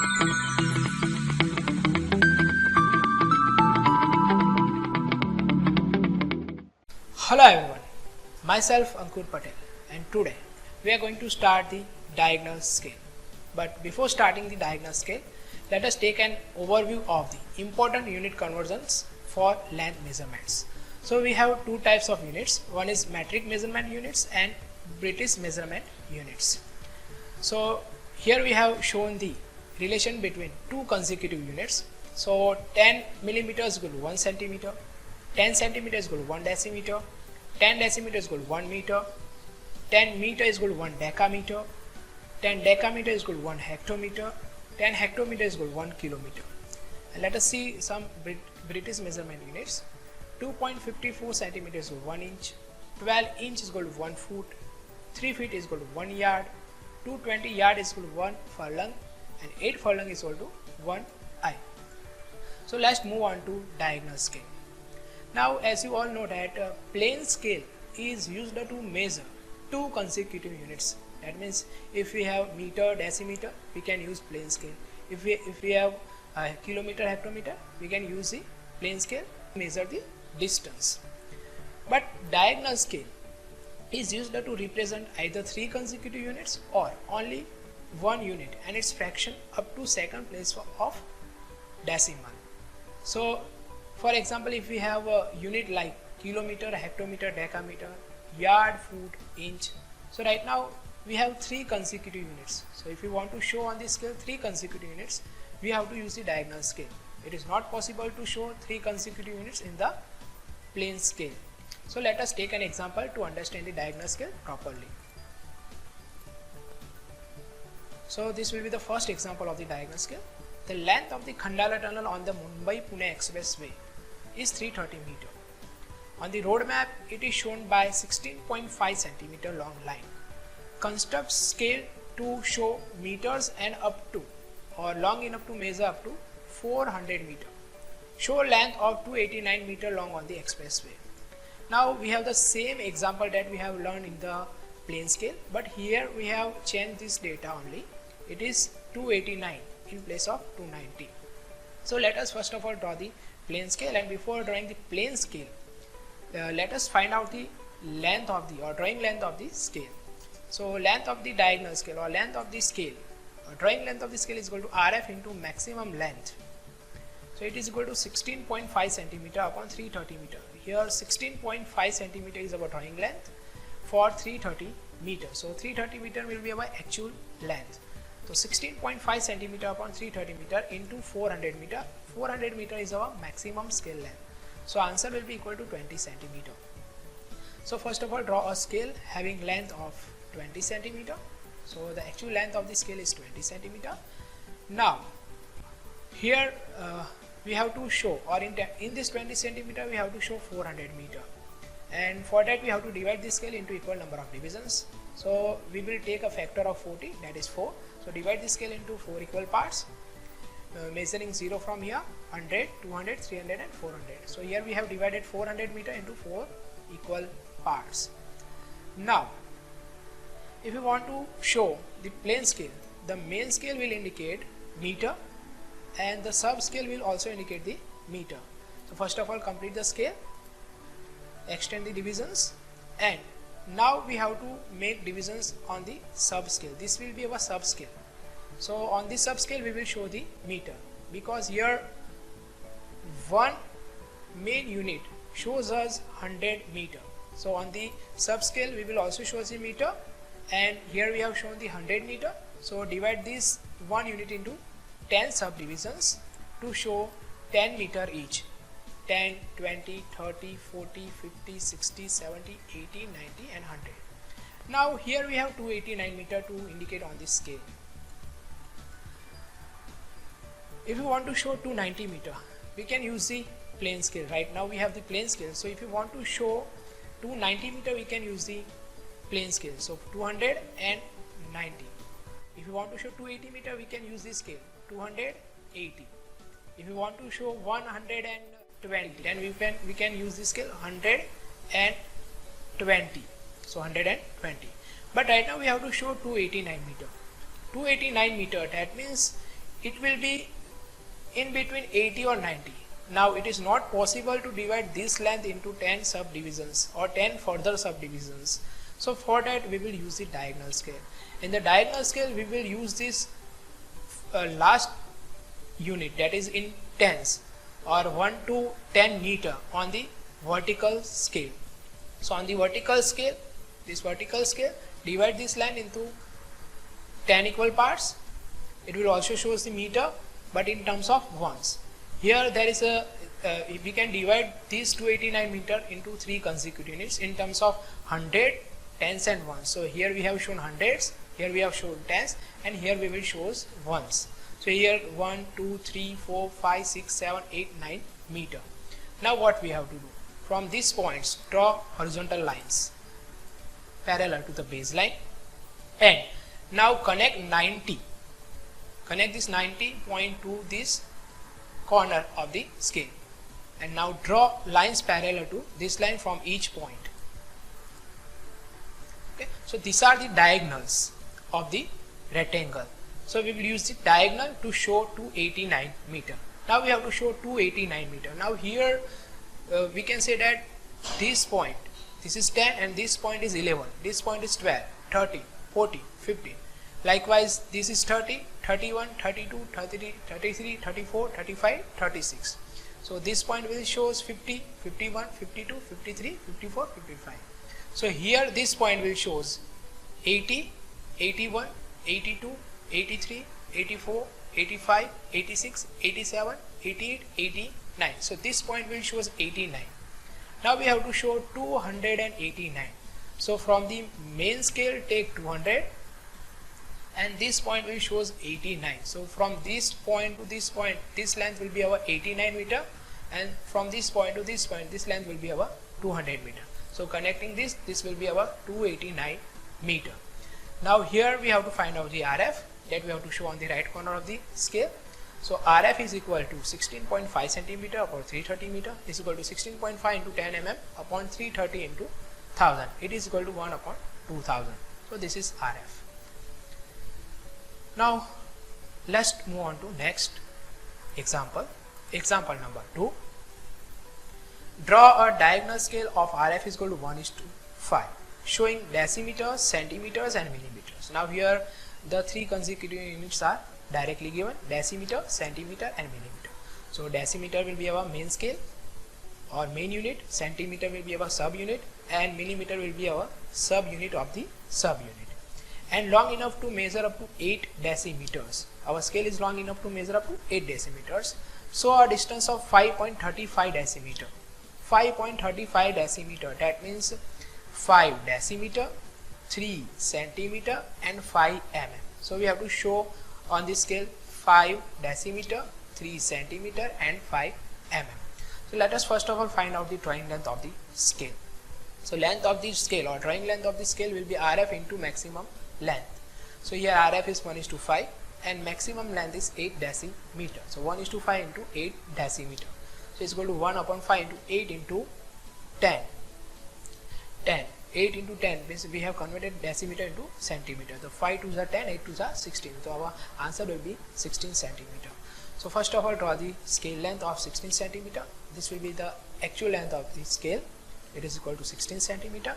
Hello everyone, myself Ankur Patel, and today we are going to start the diagonal scale. But before starting the diagonal scale, let us take an overview of the important unit conversions for length measurements. So we have two types of units. One is metric measurement units and British measurement units. So here we have shown the relation between two consecutive units. So 10 millimeters equal to 1 centimeter, 10 centimeters equal to 1 decimeter, 10 decimeters equal to 1 meter, 10 meter is equal to 1 decameter, 10 decameter is equal to 1 hectometer, 10 hectometer is equal to 1 kilometer. And let us see some British measurement units. 2.54 centimeters is equal to 1 inch, 12 inch is equal to 1 foot, 3 feet is equal to 1 yard, 220 yard is equal to 1 furlong, and 8 furlong is equal to 1 eye. So let's move on to diagonal scale. Now, as you all know that plane scale is used to measure two consecutive units. That means if we have meter, decimeter, we can use plane scale. If we have kilometer, hectometer, we can use the plane scale to measure the distance. But diagonal scale is used to represent either three consecutive units or only one unit and its fraction up to second place of decimal. So for example, if we have a unit like kilometer, hectometer, decameter, yard, foot, inch. So right now we have three consecutive units. So if we want to show on this scale three consecutive units, we have to use the diagonal scale. It is not possible to show three consecutive units in the plane scale. So let us take an example to understand the diagonal scale properly. So this will be the first example of the diagonal scale. The length of the Khandala tunnel on the Mumbai-Pune expressway is 330 meter. On the road map, it is shown by 16.5 centimeter long line. Construct scale to show meters and up to or long enough to measure up to 400 meter. Show length of 289 meter long on the expressway. Now we have the same example that we have learned in the plane scale, but here we have changed this data only. It is 289 in place of 290. So let us first of all draw the plane scale, and before drawing the plane scale, let us find out the length of the or drawing length of the scale. So length of the diagonal scale or length of the scale, or drawing length of the scale is equal to RF into maximum length. So it is equal to 16.5 centimeter upon 330 meter. Here 16.5 centimeter is our drawing length for 330 meter. So 330 meter will be our actual length. So 16.5 centimeter upon 330 meter into 400 meter. 400 meter is our maximum scale length. So answer will be equal to 20 centimeter. So first of all, draw a scale having length of 20 centimeter. So the actual length of the scale is 20 centimeter. Now here we have to show, or in this 20 centimeter we have to show 400 meter, and for that we have to divide this scale into equal number of divisions. So we will take a factor of 40, that is 4. So divide this scale into 4 equal parts, measuring 0 from here, 100, 200, 300 and 400. So here we have divided 400 meter into 4 equal parts. Now if you want to show the plane scale, the main scale will indicate meter and the sub scale will also indicate the meter. So first of all, complete the scale, extend the divisions, and now we have to make divisions on the sub scale. This will be our sub scale. So on this sub scale we will show the meter, because here one main unit shows us 100 meter. So on the sub scale we will also show the meter, and here we have shown the 100 meter. So divide this one unit into 10 subdivisions to show 10 meter each. 10, 20, 30, 40, 50, 60, 70, 80, 90 and 100. Now here we have 289 meter to indicate on this scale. If you want to show 290 meter, we can use the plane scale. Right now we have the plane scale. So if you want to show 290 meter, we can use the plane scale. So 290. If you want to show 280 meter, we can use this scale, 280. If you want to show 120, then we can use this scale 120. So 120. But right now we have to show 289 meter. 289 meter, that means it will be in between 80 or 90. Now it is not possible to divide this length into 10 subdivisions or 10 further subdivisions. So for that we will use the diagonal scale. In the diagonal scale we will use this last unit, that is in tens, or 1 to 10 meter on the vertical scale. So on the vertical scale, this vertical scale, divide this line into 10 equal parts. It will also shows the meter, but in terms of ones. Here there is a we can divide these 289 meter into 3 consecutive units in terms of 100, tens and ones. So here we have shown hundreds, here we have shown tens, and here we will shows ones. So here 1, 2, 3, 4, 5, 6, 7, 8, 9 meter. Now what we have to do? From these points, draw horizontal lines parallel to the baseline, and now connect 90. Connect this 90 point to this corner of the scale, and now draw lines parallel to this line from each point. Okay, so these are the diagonals of the rectangle. So we will use the diagonal to show 289 meter. Now we have to show 289 meter. Now here we can say that this point, this is 10 and this point is 11, this point is 12, 30, 40, 50. Likewise this is 30, 31, 32, 33, 33, 34, 35, 36. So this point will shows 50, 51, 52, 53, 54, 55. So here this point will shows 80, 81, 82, 83, 84, 85, 86, 87, 88, 89. So this point will shows 89. Now we have to show 289. So from the main scale take 200, and this point will shows 89. So from this point to this point, this length will be our 89 meter, and from this point to this point, this length will be our 200 meter. So connecting this will be our 289 meter. Now here we have to find out the RF, that we have to show on the right corner of the scale. So RF is equal to 16.5 centimeter upon 330 meter is equal to 16.5 into 10 mm upon 330 into 1000. It is equal to 1 upon 2000. So this is RF. Now let's move on to next example. Example number 2. Draw a diagonal scale of RF is equal to 1:5, showing decimeters, centimeters and millimeters. Now here the 3 consecutive units are directly given: decimeter, centimeter and millimeter. So decimeter will be our main scale or main unit, centimeter will be our sub unit, and millimeter will be our sub unit of the sub unit. And long enough to measure up to 8 decimeters. Our scale is long enough to measure up to 8 decimeters. So a distance of 5.35 decimeter. 5.35 decimeter, that means 5 decimeter, 3 centimeter and 5 mm. So we have to show on this scale 5 decimeter, 3 centimeter and 5 mm. So let us first of all find out the drawing length of the scale. So length of the scale or drawing length of the scale will be RF into maximum length. So here RF is 1:5 and maximum length is 8 decimeter. So 1:5 into 8 decimeter. So it's equal to 1 upon 5 into 8 into 10. 10. 8 into 10 means we have converted decimeter into centimeter. The 5 2s are 10, 8 2s are 16. So our answer will be 16 centimeter. So first of all draw the scale length of 16 centimeter. This will be the actual length of the scale. It is equal to 16 centimeter.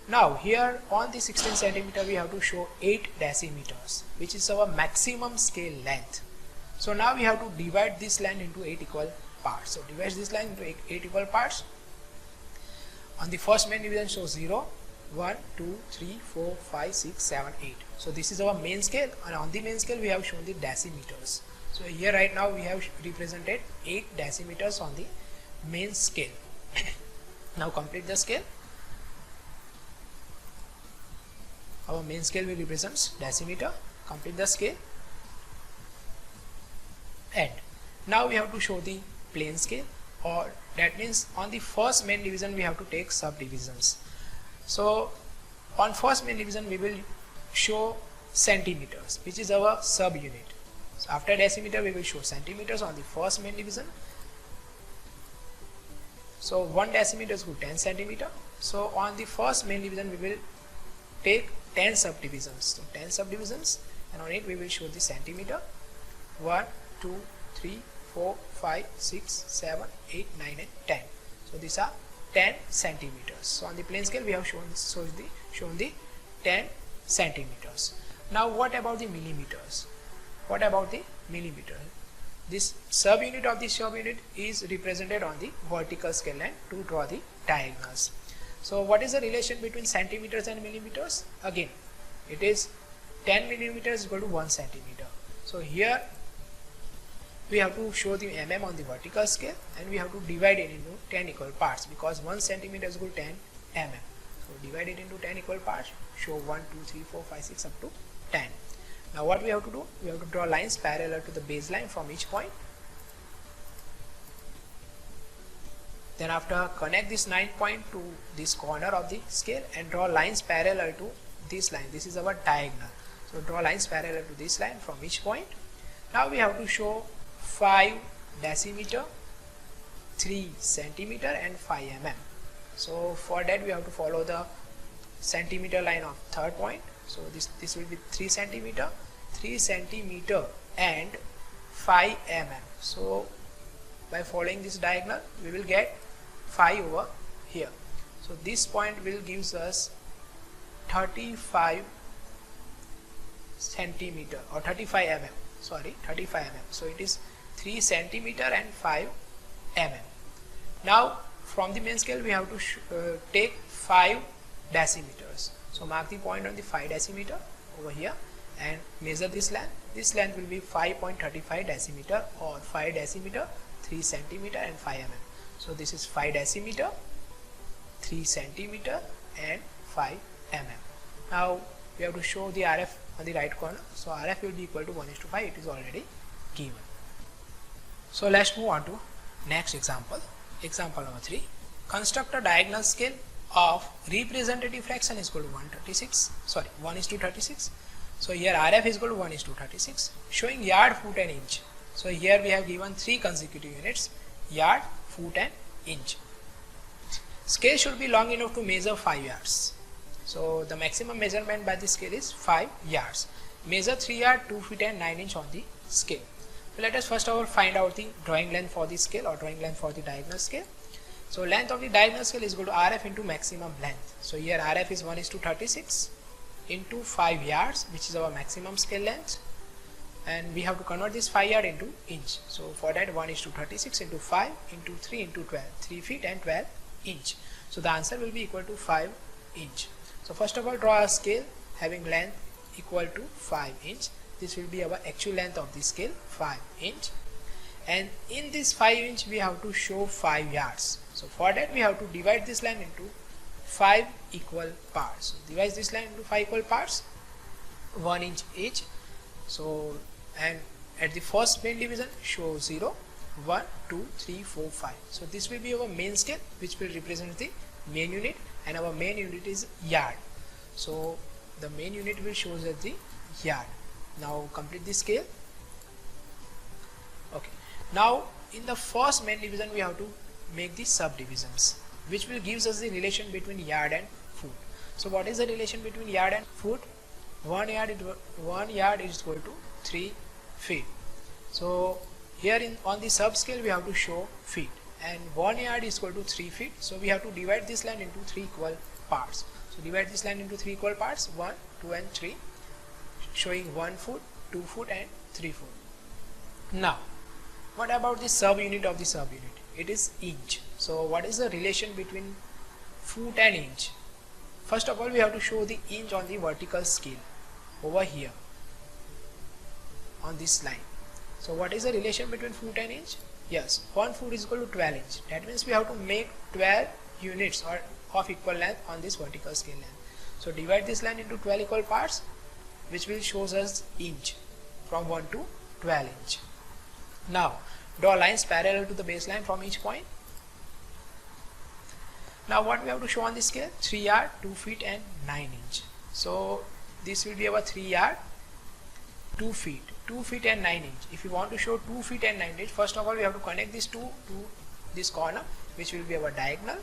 Now here on the 16 centimeter we have to show 8 decimeters, which is our maximum scale length. So now we have to divide this length into 8 equal parts. So divide this line into 8 equal parts. On the first main division show 0, 1, 2, 3, 4, 5, 6, 7, 8. So this is our main scale, and on the main scale we have shown the decimeters. So here right now we have represented 8 decimeters on the main scale. Now complete the scale. Our main scale will represent decimeter. Complete the scale. And now we have to show the plane scale, or that means on the first main division we have to take subdivisions. So on first main division we will show centimeters, which is our sub unit. So after decimeter we will show centimeters on the first main division. So 1 decimeter is equal to 10 centimeter. So on the first main division we will take 10 subdivisions. So 10 subdivisions, and on it we will show the centimeter. 1, 2, 3, 4, 5, 6, 7, 8, 9 and 10. So these are 10 centimeters. So on the plane scale we have shown the 10 centimeters. Now what about the millimeters? What about the millimeter? This subunit of the subunit is represented on the vertical scale line to draw the diagonals. So what is the relation between centimeters and millimeters? Again, it is 10 millimeters equal to 1 centimeter. So here we have to show the mm on the vertical scale and we have to divide it into 10 equal parts, because 1 centimeter is equal to 10 mm. So divide it into 10 equal parts, show 1, 2, 3, 4, 5, 6 up to 10. Now what we have to do? We have to draw lines parallel to the baseline from each point. Then after, connect this 9 point to this corner of the scale and draw lines parallel to this line. This is our diagonal. So draw lines parallel to this line from each point. Now we have to show 5 decimeter, 3 centimeter and 5 mm. So for that we have to follow the centimeter line of third point. So this will be 3 centimeter and 5 mm. So by following this diagonal we will get 5 over here. So this point will gives us 35 centimeter or 35 mm. Sorry, 35 mm. So it is 3 centimeter and 5 mm. Now from the main scale we have to take 5 decimeters. So mark the point on the 5 decimeter over here and measure this length. This length will be 5.35 decimeter or 5 decimeter, 3 centimeter and 5 mm. So this is 5 decimeter, 3 centimeter and 5 mm. Now we have to show the RF on the right corner. So RF will be equal to 1:5. It is already given. So let's move on to next example. Example number 3. Construct a diagonal scale of representative fraction is equal to 1:36. So here RF is equal to 1:36, showing yard, foot and inch. So here we have given 3 consecutive units: yard, foot and inch. Scale should be long enough to measure 5 yards. So the maximum measurement by the scale is 5 yards. Measure 3 yards, 2 feet and 9 inch on the scale. So let us first of all find out the drawing length for the scale or drawing length for the diagonal scale. So length of the diagonal scale is equal to RF into maximum length. So here RF is 1:36 into 5 yards, which is our maximum scale length, and we have to convert this 5 yard into inch. So for that 1:36 into 5 into 3 into 12, 3 feet and 12 inch. So the answer will be equal to 5 inch. So first of all, draw a scale having length equal to 5 inch. This will be our actual length of the scale, 5 inch, and in this 5 inch we have to show 5 yards. So for that we have to divide this line into 5 equal parts. So divide this line into 5 equal parts, 1 inch each. So and at the first main division show 0, 1, 2, 3, 4, 5. So this will be our main scale, which will represent the main unit, and our main unit is yard. So the main unit will show as the yard. Now complete the scale. Okay. Now in the first main division we have to make the subdivisions, which will gives us the relation between yard and foot. So what is the relation between yard and foot? 1 yard is equal to 3 feet. So here on the subscale we have to show feet, and 1 yard is equal to 3 feet. So we have to divide this line into 3 equal parts. So divide this line into 3 equal parts, 1, 2 and 3, showing 1 foot, 2 foot and 3 foot. Now what about the subunit of the subunit? It is inch. So what is the relation between foot and inch? First of all, we have to show the inch on the vertical scale over here on this line. So what is the relation between foot and inch? Yes, 1 foot is equal to 12 inch. That means we have to make 12 units or of equal length on this vertical scale length. So divide this line into 12 equal parts, which will shows us inch from 1 to 12 inch. Now draw lines parallel to the baseline from each point. Now what we have to show on this scale? 3 yard, 2 feet and 9 inch. So this will be our 3 yard, 2 feet and 9 inch. If you want to show 2 feet and 9 inch, first of all we have to connect these two to this corner, which will be our diagonal,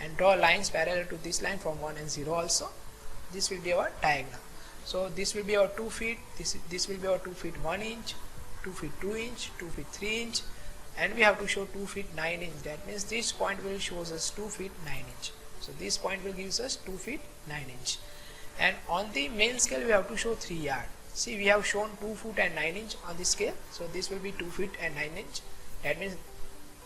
and draw lines parallel to this line from 1 and 0 also. This will be our diagonal. So this will be our 2 feet, this will be our 2 feet 1 inch, 2 feet 2 inch, 2 feet 3 inch, and we have to show 2 feet 9 inch. That means this point will shows us 2 feet 9 inch. So this point will gives us 2 feet 9 inch. And on the main scale we have to show 3 yard. See, we have shown 2 foot and 9 inch on the scale, so this will be 2 feet and 9 inch. That means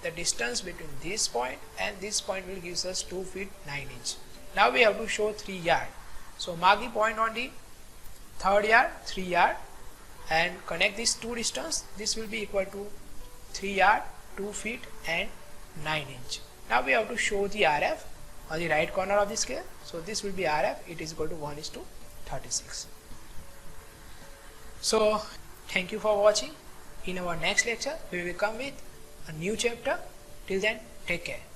the distance between this point and this point will gives us 2 feet 9 inch. Now we have to show 3 yard. So mark the point on the third yard, 3 yard, and connect these two distance. This will be equal to 3 yard, 2 feet and 9 inch. Now we have to show the RF on the right corner of the scale. So this will be RF. It is equal to 1:36. So thank you for watching. In our next lecture we will come with a new chapter. Till then, take care.